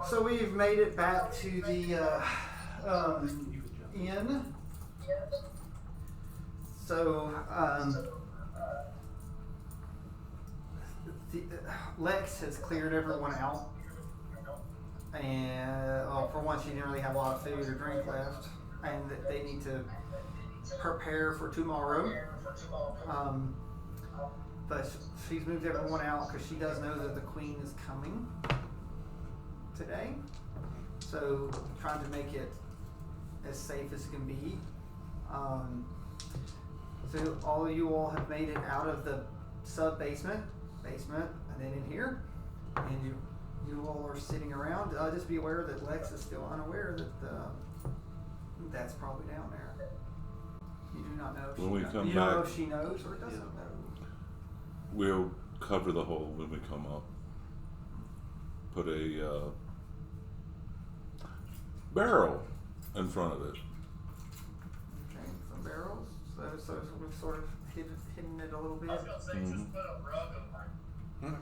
So we've made it back to the inn. So Lex has cleared everyone out, and for once she didn't really have a lot of food or drink left, and they need to prepare for tomorrow. But she's moved everyone out because she does know that the queen is coming today. So trying to make it as safe as it can be. So all of you all have made it out of the basement, and then in here, and you all are sitting around. Just be aware that Lex is still unaware that that's probably down there. You do not know if when we she come you back, don't know if she knows or doesn't know. We'll cover the hole when we come up. Put a barrel in front of it. Okay, some barrels. So we've sort of hidden it a little bit. I was gonna say, just put a rug over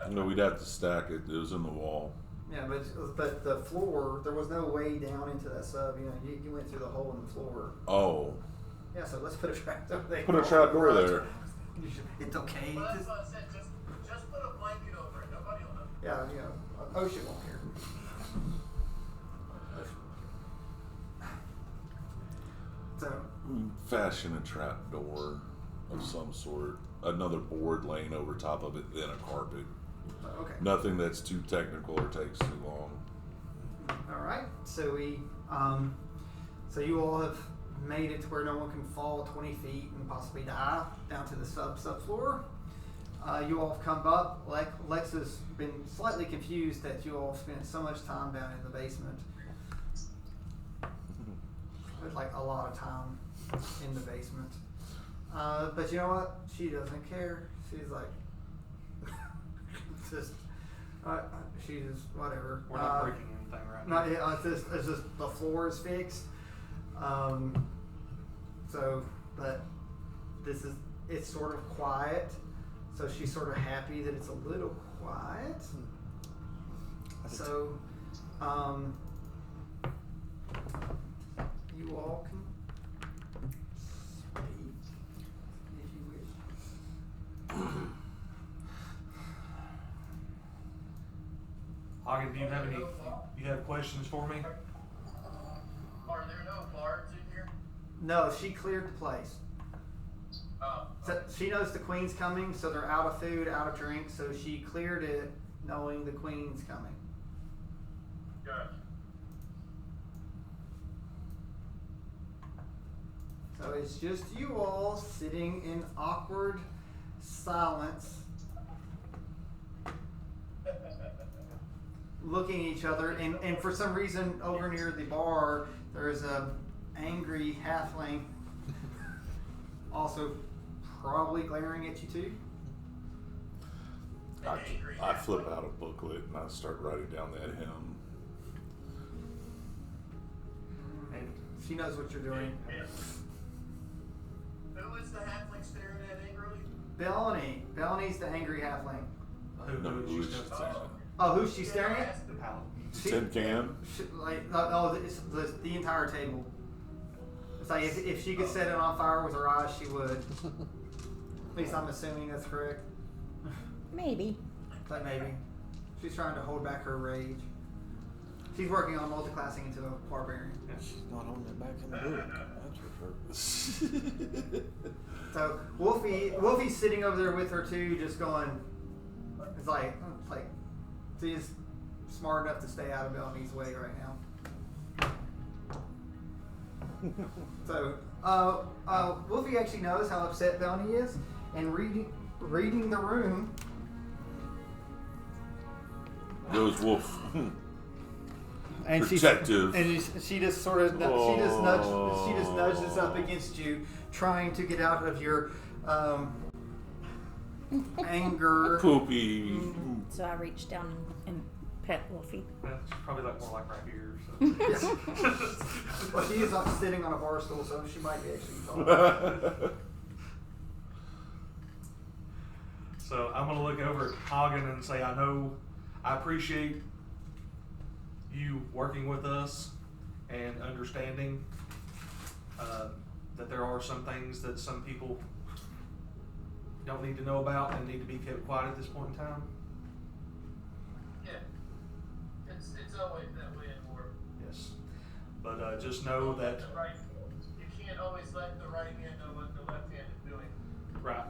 it. No, we'd have to stack it. It was in the wall. Yeah, but the floor, there was no way down into that sub. You know, you went through the hole in the floor. Oh. Yeah, so let's put a trap door there. Put a trap door there. It's okay. Well, that's what I said. Just put a blanket over it. Nobody will know. Yeah, you know, Ocean won't care. So. Fashion a trap door of some sort. Another board laying over top of it, then a carpet. Okay. Nothing that's too technical or takes too long. All right. So so you all have made it to where no one can fall 20 feet and possibly die down to the subfloor. You all have come up. Lex has been slightly confused that you all spent so much time down in the basement. There's like a lot of time in the basement. But you know what? She doesn't care. She's like, she just whatever. We're not breaking anything right now. now. It's just the floor is fixed. But it's sort of quiet. So she's sort of happy that it's a little quiet. So, you all can speak if you wish. Hagen, do you have questions for me? Are there no guards in here? No, she cleared the place. Oh. So she knows the queen's coming, so they're out of food, out of drink, so she cleared it knowing the queen's coming. Gotcha. So it's just you all sitting in awkward silence, looking at each other, and for some reason over near the bar there's a angry halfling also probably glaring at you too. I flip out a booklet and I start writing down that hymn. And she knows what you're doing. Who is the halfling staring at angrily? Bellany's the angry halfling. No, who's she staring? Oh, who's she staring at? The paladin. Tin can? It's the entire table. It's like if she could set it on fire with her eyes, she would. At least I'm assuming that's correct. Maybe. But maybe. She's trying to hold back her rage. She's working on multiclassing into a barbarian. She's not holding it back in the book. That's for sure. So Wolfie's sitting over there with her too, just going. It's like she's smart enough to stay out of Bellamy's way right now. So Wolfie actually knows how upset Bellamy is, and reading the room. Goes Wolf. And Protective. she just sort of nudges up against you, trying to get out of your anger. Poopy. So I reached down and pet Wolfie. That's probably like more like right here. So. Well, she is sitting on a bar stool, so she might be actually talking. So I'm gonna look over at Hagen and say, I know I appreciate you working with us and understanding that there are some things that some people don't need to know about and need to be kept quiet at this point in time. Yeah. It's always that way in war. Yes. But just know that, The right, you can't always let the right hand know what the left hand is doing. right.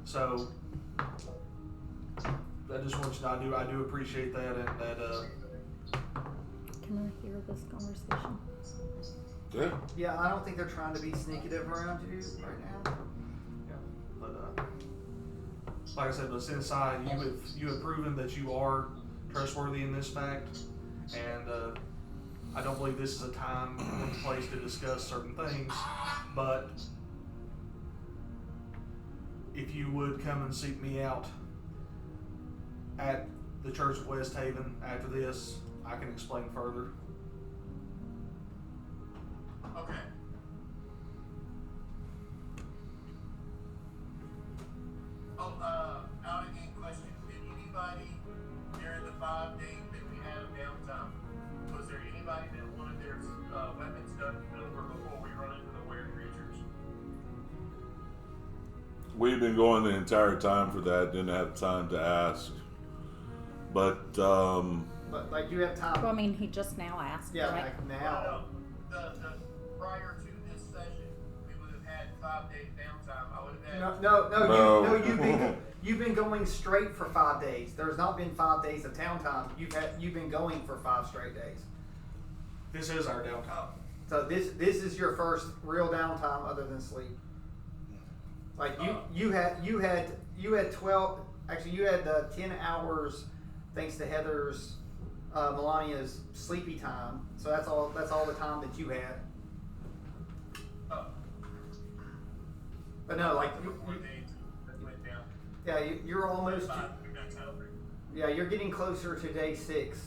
So, I just want you to know I do appreciate that, and that, Can I hear this conversation? Yeah. Yeah, I don't think they're trying to be sneakative around you right now. yeah, but, like I said, but since you have proven that you are trustworthy in this fact, and, I don't believe this is a time or place to discuss certain things, but if you would come and seek me out at the Church of West Haven after this, I can explain further. Okay. Oh, out of game question. Did anybody during the 5 days that we had of downtime, was there anybody that wanted their weapons done over before we run into the weird creatures? We've been going the entire time for that. Didn't have time to ask, but But like you have time. Well, I mean, he just now asked, Yeah, right? like now. The prior to this session, we would have had 5 days downtime. I would have had. No. You've been going straight for 5 days. There's not been 5 days of downtime. You've been going for 5 straight days. This is our downtime. So this is your first real downtime other than sleep. Like you had 12. Actually, you had 10 hours thanks to Heather's Melania's sleepy time. So that's all the time that you had. Oh. But no, like Before they went down. yeah, you're almost. We got time. Yeah, you're getting closer to day 6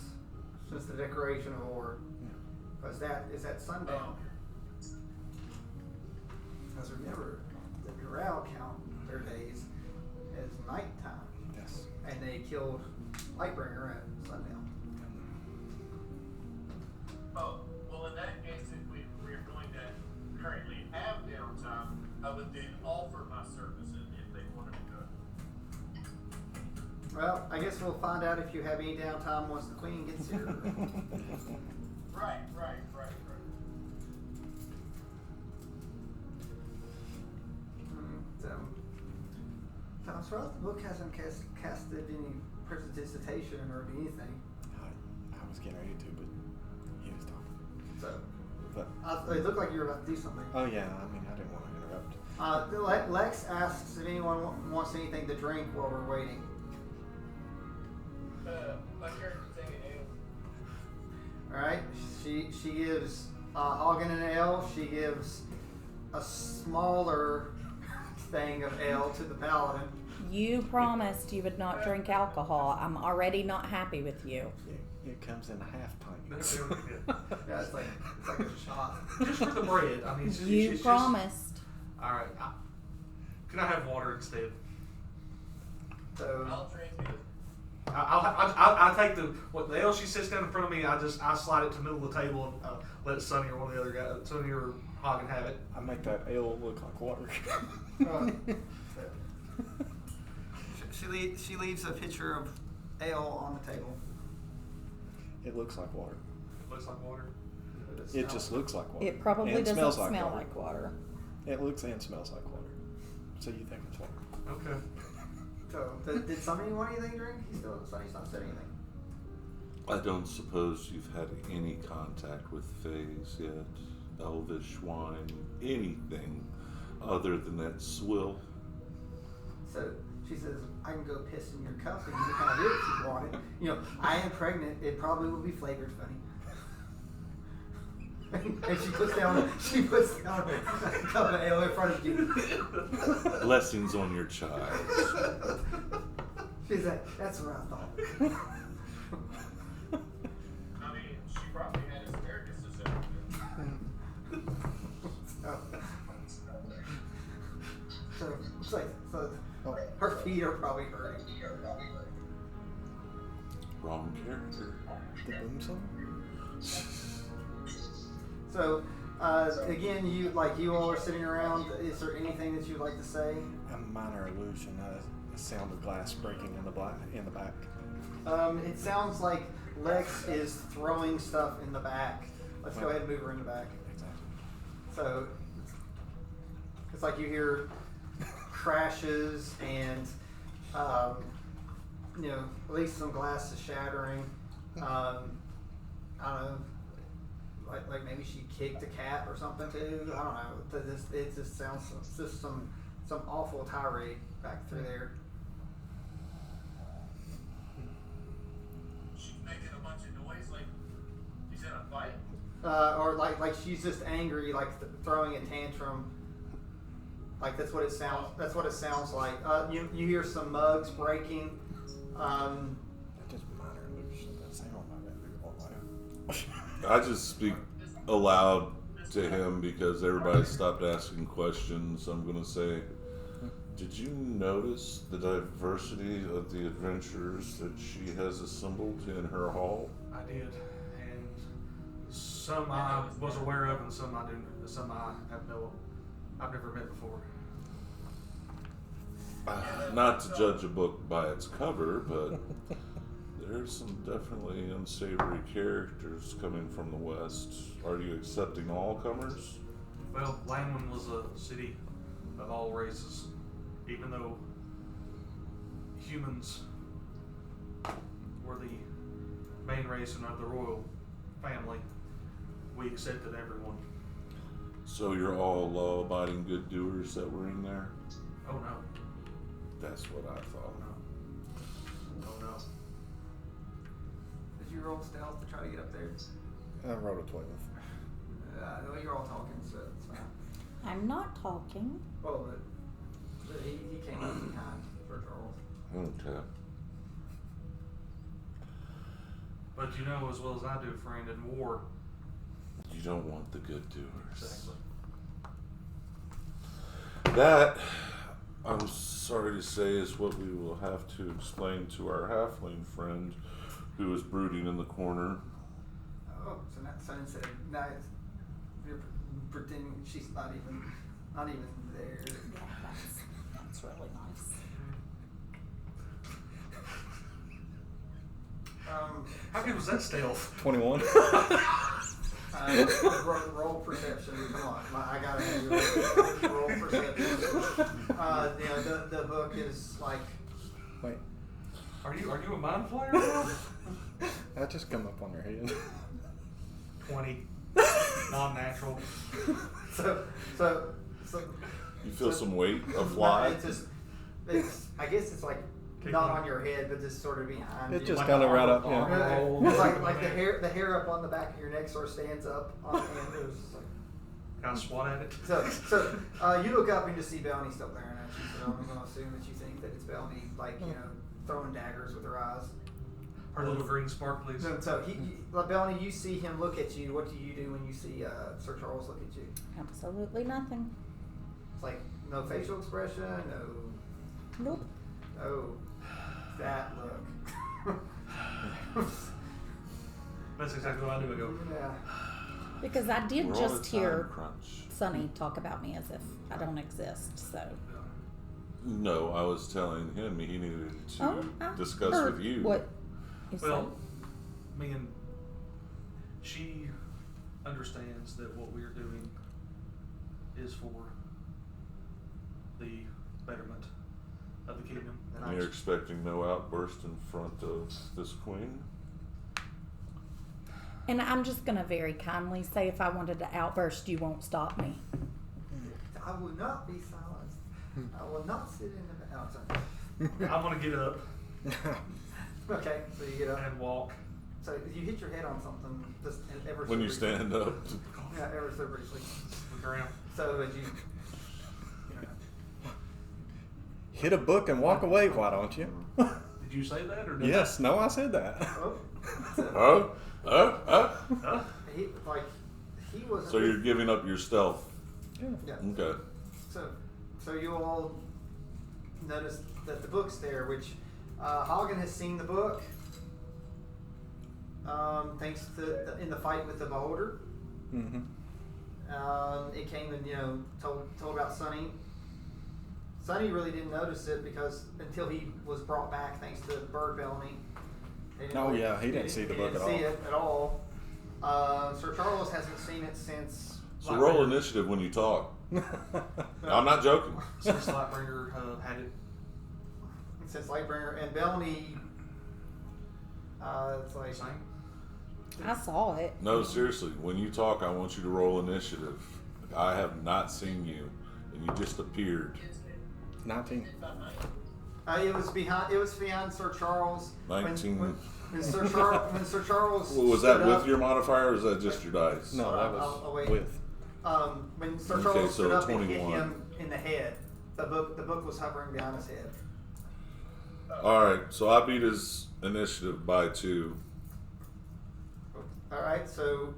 since the declaration of war. Because that is at sundown. Because remember, the Doral count their days as nighttime. Yes. And they killed Lightbringer at sundown. Oh, well, in that case, if we're going to currently have downtime, I would then offer my services if they wanted to do it. Well, I guess we'll find out if you have any downtime once the Queen gets here. Right. I'm surprised the book hasn't casted any prestidigitation or anything. I was getting ready to, but he was talking. So, But it looked like you were about to do something. oh yeah, I mean I didn't want to interrupt. Lex asks if anyone wants anything to drink while we're waiting. My character's taking ale. Alright, she gives Hagen an ale. She gives a smaller thing of ale to the paladin. You promised you would not drink alcohol. I'm already not happy with you. It comes in half pints. Yeah, it's like a shot. Just for the bread. I mean, You it's promised. Just, all right. Can I have water instead? So I'll drink it. I take the ale she sits down in front of me. I slide it to the middle of the table and let Sonny or one of the other guys, Sonny or Hagen have it. I make that ale look like water. she leaves a pitcher of ale on the table. It looks like water. Looks like water. It just looks like water. It probably And doesn't smells smell water. like water. It looks and smells like water. So you think it's water. Okay. So did Sonny want anything to drink? Sonny's not said anything. I don't suppose you've had any contact with Fays yet. Elvish wine, anything other than that swill. So she says, I can go piss in your cup and you can have it if you want it. You know, I am pregnant. It probably will be flavored funny. And she puts down a cup of ale in front of you. Blessings on your child. She's like, that's what I thought. I mean, she probably had asparagus to serve. So, so, it's like, so her feet are probably hurting. Wrong character. The boom song? So, again, you all are sitting around. Is there anything that you'd like to say? A minor illusion. A sound of glass breaking in the back. It sounds like Lex is throwing stuff in the back. Let's go ahead and move her in the back. Exactly. So, it's like you hear crashes and, at least some glass is shattering. I don't know. Like maybe she kicked a cat or something too. I don't know. It just sounds just some awful tirade back through there. She's making a bunch of noise, like she's in a fight. Or like she's just angry, like throwing a tantrum. Like that's what it sounds. That's what it sounds like. You hear some mugs breaking. Just minor illusion. That sound not that big of a I just speak aloud to him because everybody stopped asking questions. I'm going to say, did you notice the diversity of the adventurers that she has assembled in her hall? I did, and some I was aware of, and some I didn't. Some I've never met before. Not to judge a book by its cover, but there's some definitely unsavory characters coming from the West. Are you accepting all comers? Well, Langland was a city of all races, even though humans were the main race and of the royal family. We accepted everyone. So you're all law-abiding good doers that were in there? Oh no. That's what I thought. Oh no. Did you roll stealth to try to get up there? I rolled a 12. Well, you're all talking, so it's fine. I'm not talking. Well, but he came up behind for Charles. Okay. But you know as well as I do, friend, in war. You don't want the good doers. Exactly. That, I'm sorry to say, is what we will have to explain to our halfling friend who is brooding in the corner. Oh, so instead of you're pretending she's not even there. Yeah, that's really nice. How good was that stealth? 21. Roll perception. Come on, I gotta have you roll perception. The book is like. Wait, Are you a mind flayer? that just come up on your head. 20. Non-natural. So. You feel some weight No, fly? it's I guess it's like not on your head, but just sort of behind It you. just Like kind of an right arm- up. arm Yeah. roll. It's like the hair up on the back of your neck sort of stands up on and there's like. Can I swat at it? So you look up and you see Belny still glaring at you. So I'm going to assume that you think that it's Belny, like throwing daggers with her eyes. Her little green sparklies. So Belny, you see him look at you. What do you do when you see Sir Charles look at you? Absolutely nothing. It's like no facial expression, Nope. no that look. That's exactly what I do. I go, Yeah. Because I did We're on a just time hear crunch. Sonny talk about me as if I don't exist. So. No, I was telling him he needed to I discuss heard with you. What you well, me and she understands that what we're doing is for the betterment of the kingdom. And You're expecting no outburst in front of this queen? And I'm just going to very kindly say if I wanted to outburst, you won't stop me. I will not be silenced. I will not sit in the. Oh, sorry. I'm gonna get up Okay, so you get up. and walk. So you hit your head on something just ever so When you briefly. stand up. Yeah, ever so briefly. Look around. So as you. Hit a book and walk away, why don't you? Did you say that or did Yes, no, I said that. Oh. Huh? He wasn't. So you're giving up your stealth. Yeah. Okay. So you all notice that the book's there, which Hagen has seen the book. thanks to in the fight with the Beholder. Mm-hmm. It came and told about Sonny. Sonny really didn't notice it because until he was brought back thanks to Bird Bellamy. Oh, yeah, he didn't see the book at all. He didn't see it at all. Sir Charles hasn't seen it since. So roll initiative when you talk. I'm not joking. Since Lightbringer had it. Since Lightbringer and Bellamy, it's like Same. I saw it. No, seriously. When you talk, I want you to roll initiative. I have not seen you, and you just appeared. 19. it was behind Sir Charles. 19. When Sir Charles. Well, was that stood with up- your modifier, or is that just your dice? No, that I'll was wait. with. When Sir Okay, Charles so stood up and hit 21. him in the head, the book was hovering behind his head. All right, so I beat his initiative by 2. All right, so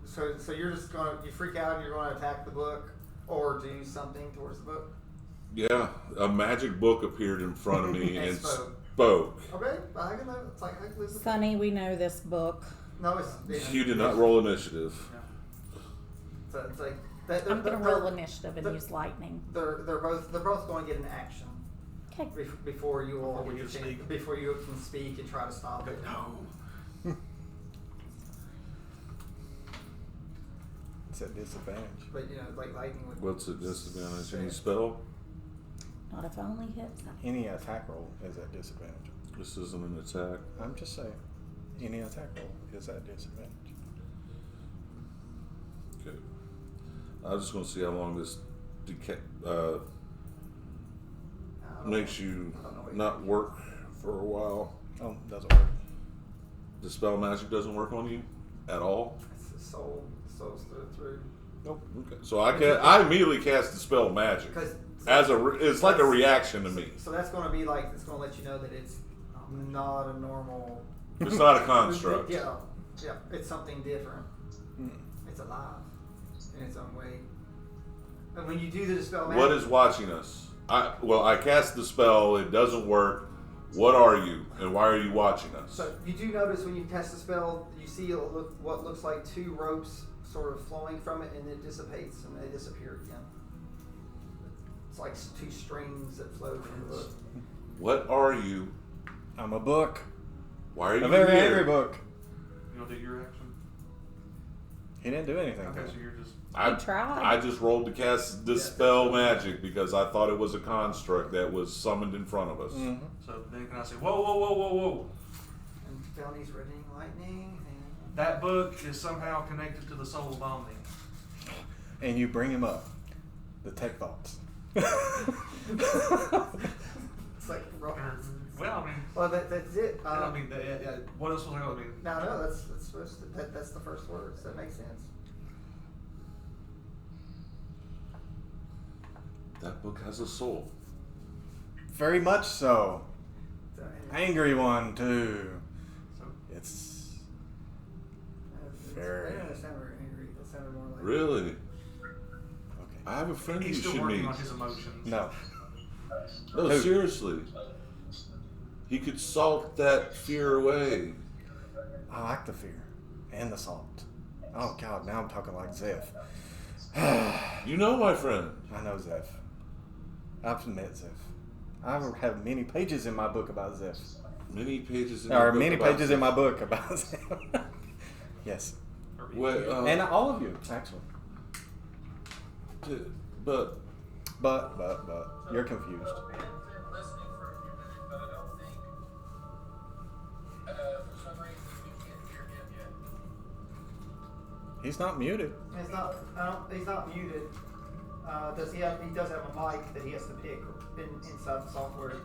you're just you freak out and you're gonna attack the book or do something towards the book. Yeah, a magic book appeared in front of me And and spoke. spoke. Okay, I can live. It's like I can live with Sonny, we know this book. No, it's You did not roll initiative. So it's like that. I'm gonna roll initiative and they're- use lightning. They're both going to get an action Okay. before you all Before we get a can chance- speak. before you can speak and try to stop it. No. It's at disadvantage. But like lightning would. What's the disadvantage? Any spell? Not if I only hit something. Any attack roll is at disadvantage. This isn't an attack. I'm just saying. Any attack roll is at disadvantage. Okay. I'm just going to see how long this makes you not work for a while. Oh, doesn't work. The spell magic doesn't work on you at all. It's the soul. The soul's through. Nope. Okay. So I immediately cast the spell magic Because it's like a reaction to me. So that's going to be like it's going to let you know that it's not a normal. It's not a construct. Yeah, it's something different. Mm. It's alive in its own way. And when you do the dispel magic, What is watching us? I cast the spell. It doesn't work. What are you, and why are you watching us? So you do notice when you cast the spell, you see what looks like 2 ropes sort of flowing from it, and it dissipates and they disappear again. It's like 2 strings that flow from the book. What are you? I'm a book. Why are you A very here? angry book. You want to do your action? He didn't do anything. Okay, so you're just. I tried. I just rolled to cast dispel magic because I thought it was a construct that was summoned in front of us. Mm-hmm. So then can I say, whoa, whoa, whoa, whoa, whoa? And Felony's reading lightning. And That book is somehow connected to the soul of Omni. And you bring him up. The tech thoughts. it's like Well, I mean, that's it. I mean, what else was I going to mean? No, that's supposed to, that's the first words. That makes sense. That book has a soul. Very much so. So, Angry one too. So, It's I very. don't understand very angry. That sounded more like Really? Okay. I have a friend you he's still should working meet. on his emotions. No. No, Who? seriously. He could salt that fear away. I like the fear and the salt. Oh God, now I'm talking like Zeph. You know my friend. I know Zeph. I've met Zeph. I have many pages in my book about Zeph. Many pages in There your are book many about pages in my book about Zeph. Yes. Wait, And all of you, actually. but You're confused. Ben's been listening for a few minutes, but I don't think, for some reason, we can't hear him yet. He's not muted. He's not. He's not muted. Does he have? He does have a mic that he has to pick inside the software. It says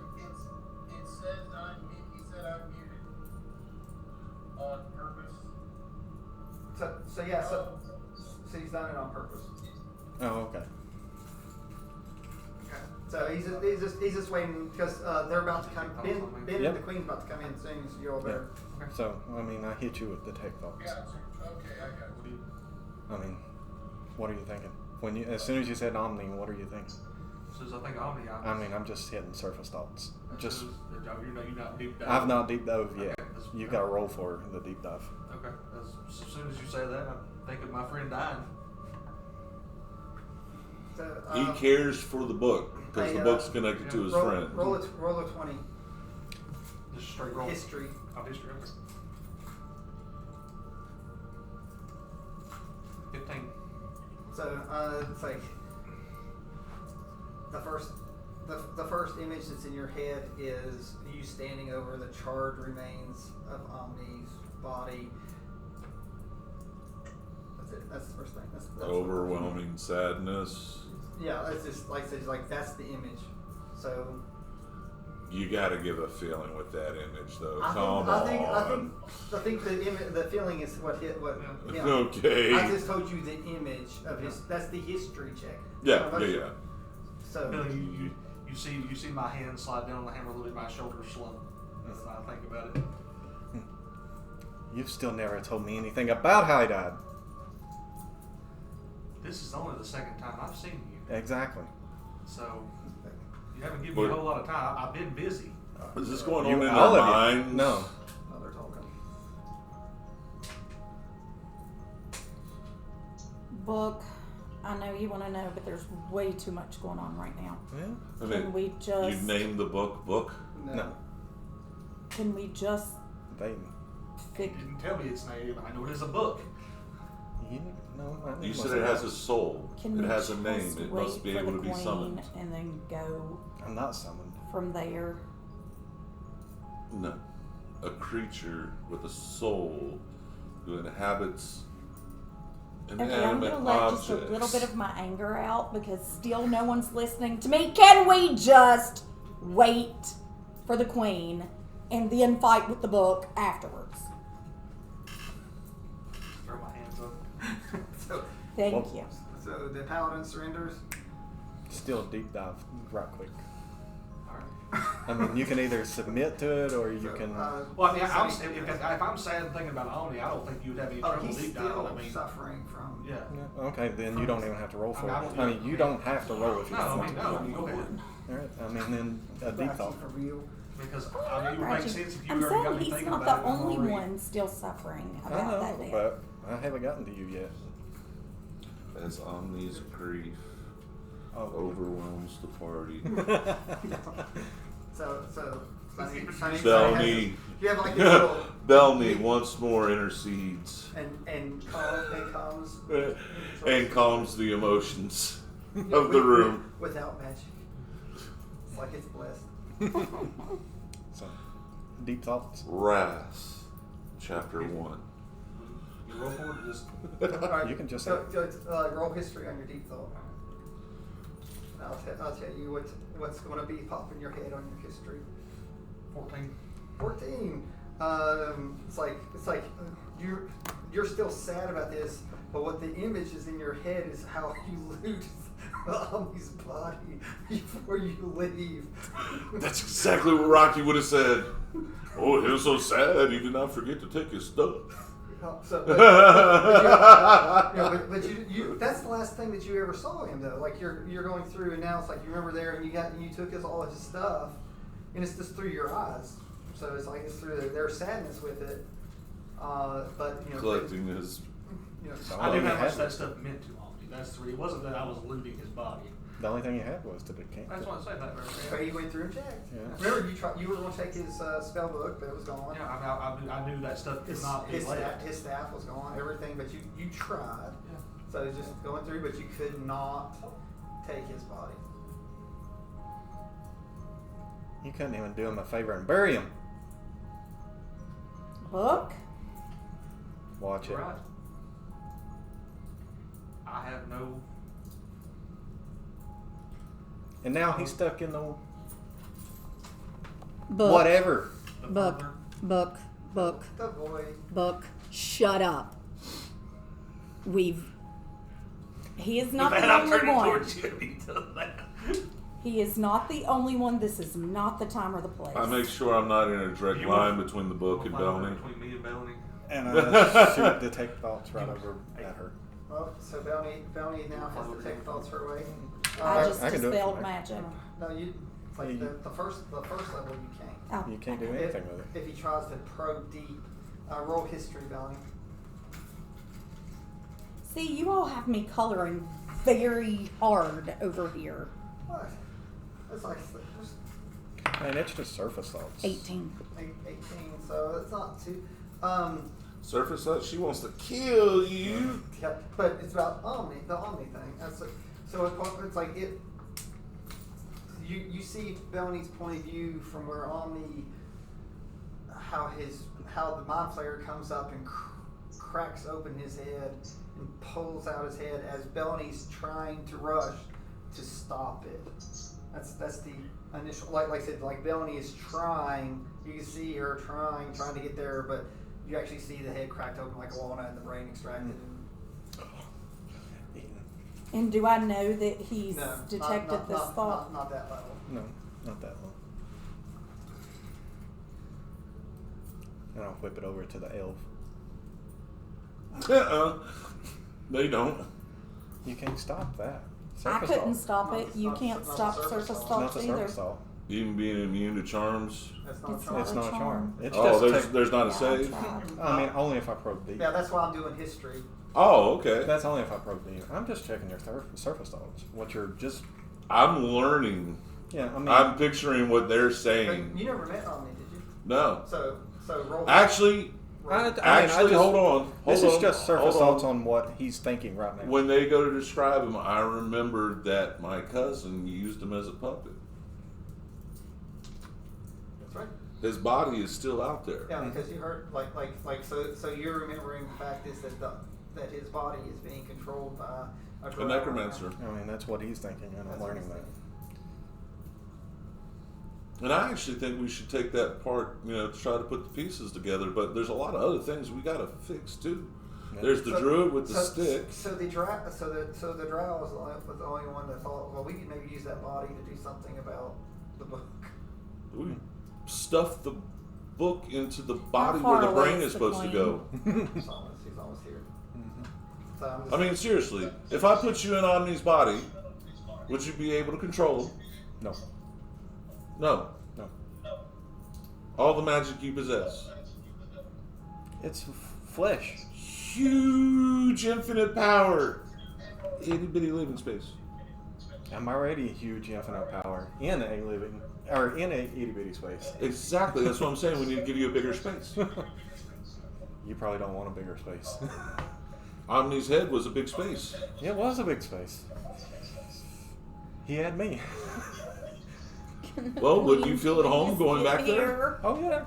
he said I'm muted on purpose. So yeah. So he's done it on purpose. Oh, okay. Okay. So he's just waiting because they're about to come. Ben Yep. and the Queen's about to come in soon. So you're all better. So, I mean, I hit you with the tech thoughts. Gotcha. Okay, I got you. I mean, what are you thinking? As soon as you said Omni, what are you thinking? Says I think Omni. I mean, I'm just hitting surface thoughts. Just, you're not deep dive. I've not deep dove yet. Okay, You got to roll for the deep dive. Okay. As soon as you say that, I think of my friend dying. So, He cares for the book because the book's connected to his friend. Roll a 20. Just straight roll. History. Oh, history. Okay. 15. So it's like the first image that's in your head is you standing over the charred remains of Omni's body. That's it. That's the first thing. That's Overwhelming sadness. Yeah, it's just like that's the image. So You got to give a feeling with that image, though. I think the feeling is what hit what. Yeah. Okay. I just told you the image of his. That's the history check. Yeah. So Billy, you see my hand slide down on the hammer a little bit, my shoulders slump. That's what I think about it. You've still never told me anything about how he died. This is only the second time I've seen you, Exactly. so you haven't given me a whole lot of time. I've been busy. Is this going on You- in all our of you. minds? No. oh, they're talking. Book. I know you want to know, but there's way too much going on right now. Yeah. I mean, Can we just? you named the book? No. Can we just They. You fix? didn't tell me its name. I know it is a book. You said it has a soul. Can It we has a just name. It wait must be for able the to be queen summoned. and then go I'm not summoned. from there? No. A creature with a soul who inhabits Okay, I'm inanimate gonna let objects. just a little bit of my anger out because still no one's listening to me. Can we just wait for the queen and then fight with the book afterwards? Throw my hands up. So Thank you. so the paladin surrenders. Still deep dive right quick. All right. I mean, you can either submit to it or you So, can. Well, I mean, if I'm sad thinking about Omni, I don't think you would have any trouble he's deep still diving. I mean, suffering from. yeah. Yeah, okay, then you don't even have to roll for I it. mean, I mean, you don't have to roll if you No, don't I want mean, to. no. I mean, go ahead. All right. I mean, then a deep Back thought. for real. Because I mean, it would make sense if you I'm already got saying me he's thinking not about the it. I'm only already- one still suffering I about that know, death. but I haven't gotten to you yet. As Omni's grief Oh. overwhelms the party. So Sunny, Belny. you have like a little Belny once more intercedes and calms and calms the emotions of the room. without magic. It's like it's blessed. So, deep thoughts. Wrath, Chapter 1. You roll forward or just. All right, You can just so, roll history on your deep thought. I'll tell you what's going to be popping your head on your history. 14. 14. It's like you're still sad about this, but what the image is in your head is how you loot Omni's body before you leave. That's exactly what Rocky would have said. Oh, he was so sad he did not forget to take his stuff. So, but you that's the last thing that you ever saw him though. Like you're going through and now it's like you remember there and you took all of his stuff, and it's just through your eyes. So it's like it's through their sadness with it. But Collecting his. I knew you how much had that it. stuff meant to Omni. That's the. It wasn't that I was looting his body. The only thing you had was to decamp. I just want to say that. So he went through and checked. Yeah. Remember you were going to take his spell book, but it was gone. Yeah, I knew that stuff could His, not be his, left. staff, his staff was gone, everything, but you tried. Yeah. So it was just going through, but you could not take his body. You couldn't even do him a favor and bury him. Book? Watch it. You're right. I have no. And now he's stuck in the Book. whatever. The Book. further- Book. Book. The boy. Book. Shut up. He is not Man, the I'm only turning one. towards you. He does that. He is not the only one. This is not the time or the place. I make sure I'm not in a direct You line will- between the book and Belny. Between me and Belny. And shoot the take thoughts right over at her. Well, so Belny now has to take thoughts her way. I just I can do it dispelled from there. magic. No, it's like the first level you can't. Oh, You can't do okay. anything with it. If he tries to probe deep, roll history, Belly. See, you all have me coloring very hard over here. What? It's like just Man, it's just surface thoughts. 18. 18, so it's not too. Surface thought she wants to kill you. Yeah, but it's about the Omni thing. So it's like it. You see Belny's point of view from where Omni, how the mind flayer comes up and cracks open his head and pulls out his head as Belny's trying to rush to stop it. That's the initial, like I said, like Belny is trying. You can see her trying to get there, but you actually see the head cracked open like a walnut and the brain extracted. And do I know that he's No, detected this thought? Not that level. No, not that long. And I'll whip it over to the elf. They don't. You can't stop that. I Surface couldn't thought. stop No, it. it's You not- can't it's not stop a surface surface thought. It's not thoughts the either. surface thought. Even being immune to charms. That's not It's a not charm. It's not a charm. It's Oh, just there's not a Yeah, I save. tried. I mean, only if I probe deep. Yeah, that's why I'm doing history. Oh, okay. That's only if I probe deep. I'm just checking your surface thoughts. What you're just. I'm learning. Yeah, I mean. I'm picturing what they're But saying. you never met Omni, did you? No. So roll. Actually, I actually, just- hold on. This hold is on, just surface hold thoughts on what he's thinking right now. When they go to describe him, I remembered that my cousin used him as a puppet. That's right. His body is still out there. Yeah, because you heard so you're remembering the fact is that his body is being controlled by A drow. necromancer. I mean, that's what he's thinking, and I'm That's what learning he's that. thinking. And I actually think we should take that part, to try to put the pieces together. But there's a lot of other things we got to fix too. Yeah. There's the druid with the stick. So the drow was the only one that thought, well, we could maybe use that body to do something about the book. We stuff the book into the body far where the away brain is is the supposed to go. He's almost here. So I'm just, I mean, seriously, if I put you in Omni's body, would you be able to control him? No. No. No. All the magic you possess. It's flesh. Huge infinite power. Itty bitty living space. I'm already huge infinite power in a living, or in a itty bitty space. Exactly. That's what I'm saying. We need to give you a bigger space. You probably don't want a bigger space. Omni's head was a big space. It was a big space. He had me. Well, would you feel at home going back there? Oh yeah.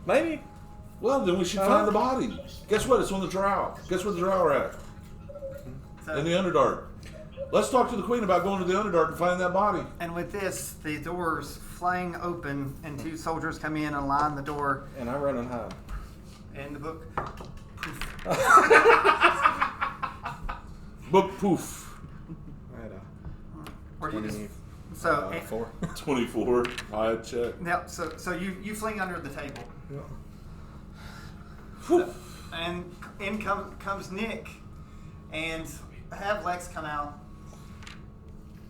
Maybe. Well, then we should find the body. Guess what? It's on the drow. Guess where the drow are at? In the Underdark. Let's talk to the queen about going to the Underdark and finding that body. and with this, the doors flying open, and two soldiers come in and line the door, And I run and hide. and the book. Book poof. I had Or you just 20, so 4. 24. I check. yeah, so you fling under the table, Whew. and in comes Nick, and have Lex come out.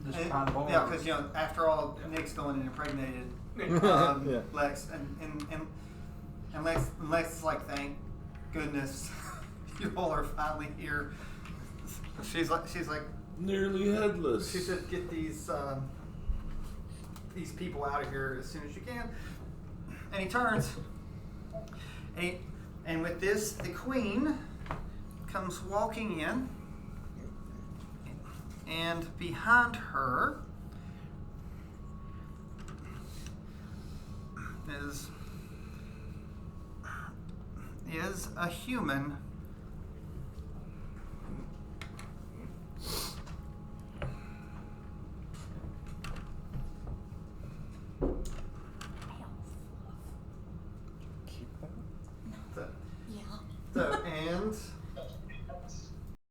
Just And- behind the bar. yeah, because after all, Nick's going and impregnated Yeah. Lex, and Lex is like, thank goodness you all are finally here. She's like, Nearly headless. she said, get these people out of here as soon as you can. And he turns, and with this, the queen comes walking in, and behind her is a human